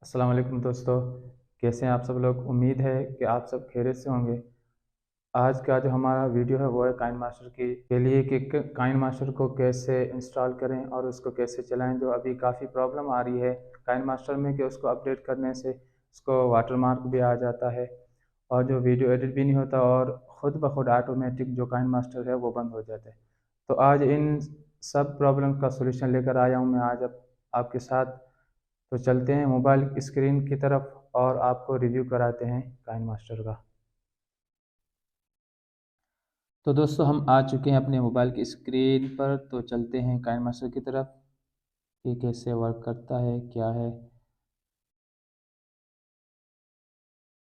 अस्सलाम वालेकुम दोस्तों। कैसे हैं आप सब लोग। उम्मीद है कि आप सब खैरियत से होंगे। आज का जो हमारा वीडियो है वो है काइन मास्टर के लिए कि काइन मास्टर को कैसे इंस्टॉल करें और उसको कैसे चलाएं। जो अभी काफ़ी प्रॉब्लम आ रही है काइन मास्टर में कि उसको अपडेट करने से उसको वाटरमार्क भी आ जाता है और जो वीडियो एडिट भी नहीं होता और ख़ुद ब खुद ऑटोमेटिक जो काइन मास्टर है वो बंद हो जाता है। तो आज इन सब प्रॉब्लम का सोल्यूशन लेकर आया हूँ मैं आज आपके साथ। तो चलते हैं मोबाइल स्क्रीन की तरफ और आपको रिव्यू कराते हैं काइन मास्टर का। तो दोस्तों हम आ चुके हैं अपने मोबाइल की स्क्रीन पर। तो चलते हैं काइन मास्टर की तरफ कि कैसे वर्क करता है क्या है।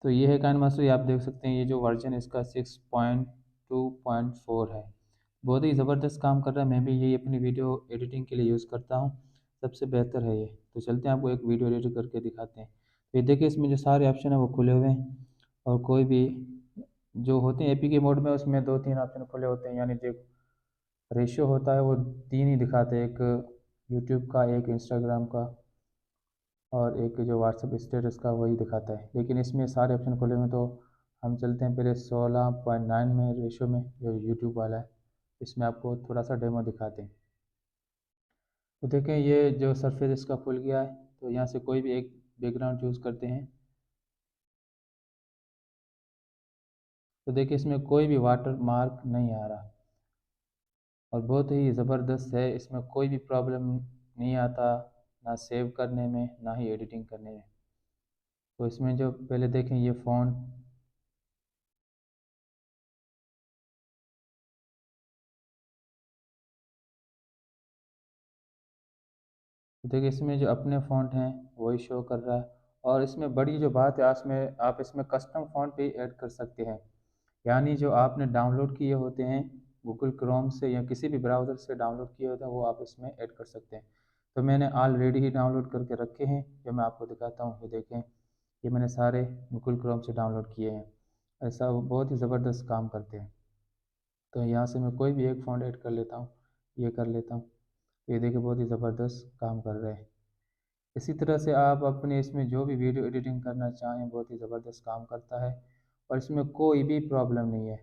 तो ये है काइन मास्टर, ये आप देख सकते हैं। ये जो वर्जन है इसका 6.2.4 है। बहुत ही ज़बरदस्त काम कर रहा है। मैं भी यही अपनी वीडियो एडिटिंग के लिए यूज़ करता हूँ। सबसे बेहतर है ये। तो चलते हैं आपको एक वीडियो एडिट करके दिखाते हैं। तो ये देखिए इसमें जो सारे ऑप्शन है वो खुले हुए हैं और कोई भी जो होते हैं एपीके मोड में उसमें 2-3 ऑप्शन खुले होते हैं, यानी जो रेशियो होता है वो 3 ही दिखाते हैं, एक यूट्यूब का, एक इंस्टाग्राम का और एक जो व्हाट्सएप स्टेटस का वही दिखाता है। लेकिन इसमें सारे ऑप्शन खुले हुए हैं। तो हम चलते हैं पहले 16.9 में रेशियो में जो यूट्यूब वाला है, इसमें आपको थोड़ा सा डेमो दिखाते हैं। तो देखें ये जो सरफेस इसका खुल गया है। तो यहाँ से कोई भी एक बैकग्राउंड चूज़ करते हैं। तो देखिए इसमें कोई भी वाटर मार्क नहीं आ रहा और बहुत ही ज़बरदस्त है। इसमें कोई भी प्रॉब्लम नहीं आता, ना सेव करने में ना ही एडिटिंग करने में। तो इसमें जो पहले देखें ये फ़ोन, तो देखिए इसमें जो अपने फ़ॉन्ट हैं वही शो कर रहा है। और इसमें बड़ी जो बात है आप इसमें कस्टम फ़ॉन्ट भी ऐड कर सकते हैं, यानी जो आपने डाउनलोड किए होते हैं गूगल क्रोम से या किसी भी ब्राउज़र से डाउनलोड किए होते हैं वो आप इसमें ऐड कर सकते हैं। तो मैंने ऑलरेडी ही डाउनलोड करके रखे हैं, जो मैं आपको दिखाता हूँ। ये देखें, ये मैंने सारे गूगल क्रोम से डाउनलोड किए हैं। ऐसा वो बहुत ही ज़बरदस्त काम करते हैं। तो यहाँ से मैं कोई भी एक फ़ॉन्ट ऐड कर लेता हूँ, ये कर लेता हूँ। ये देखिए बहुत ही ज़बरदस्त काम कर रहे हैं। इसी तरह से आप अपने इसमें जो भी वीडियो एडिटिंग करना चाहें बहुत ही ज़बरदस्त काम करता है और इसमें कोई भी प्रॉब्लम नहीं है।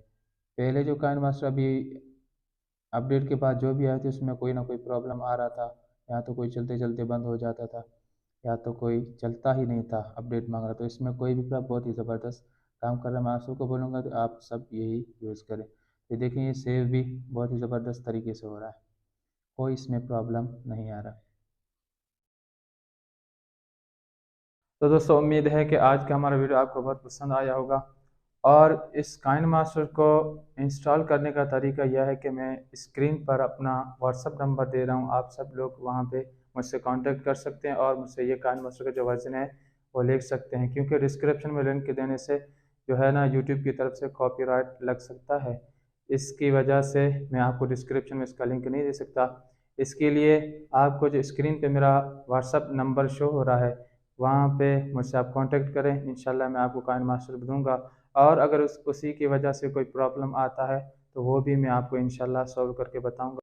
पहले जो काइन मास्टर अभी अपडेट के बाद जो भी आए थे उसमें कोई ना कोई प्रॉब्लम आ रहा था, या तो कोई चलते चलते बंद हो जाता था या तो कोई चलता ही नहीं था अपडेट मांग रहा। तो इसमें कोई भी बहुत ही ज़बरदस्त काम कर रहा है। मैं आप सबको बोलूँगा तो आप सब यही यूज़ करें। तो देखें ये सेव भी बहुत ही ज़बरदस्त तरीके से हो रहा है, कोई इसमें प्रॉब्लम नहीं आ रहा। तो दोस्तों उम्मीद है कि आज का हमारा वीडियो आपको बहुत पसंद आया होगा। और इस काइन मास्टर को इंस्टॉल करने का तरीका यह है कि मैं स्क्रीन पर अपना व्हाट्सअप नंबर दे रहा हूँ। आप सब लोग वहाँ पे मुझसे कांटेक्ट कर सकते हैं और मुझसे ये काइन मास्टर का जो वर्जन है वो ले सकते हैं, क्योंकि डिस्क्रिप्शन में लिंक देने से जो है ना यूट्यूब की तरफ से कॉपीराइट लग सकता है। इसकी वजह से मैं आपको डिस्क्रिप्शन में इसका लिंक नहीं दे सकता। इसके लिए आपको जो स्क्रीन पे मेरा व्हाट्सअप नंबर शो हो रहा है वहाँ पे मुझसे आप कांटेक्ट करें, इंशाल्लाह मैं आपको काइन मास्टर दूंगा। और अगर उसी की वजह से कोई प्रॉब्लम आता है तो वो भी मैं आपको इंशाल्लाह सॉल्व करके बताऊंगा।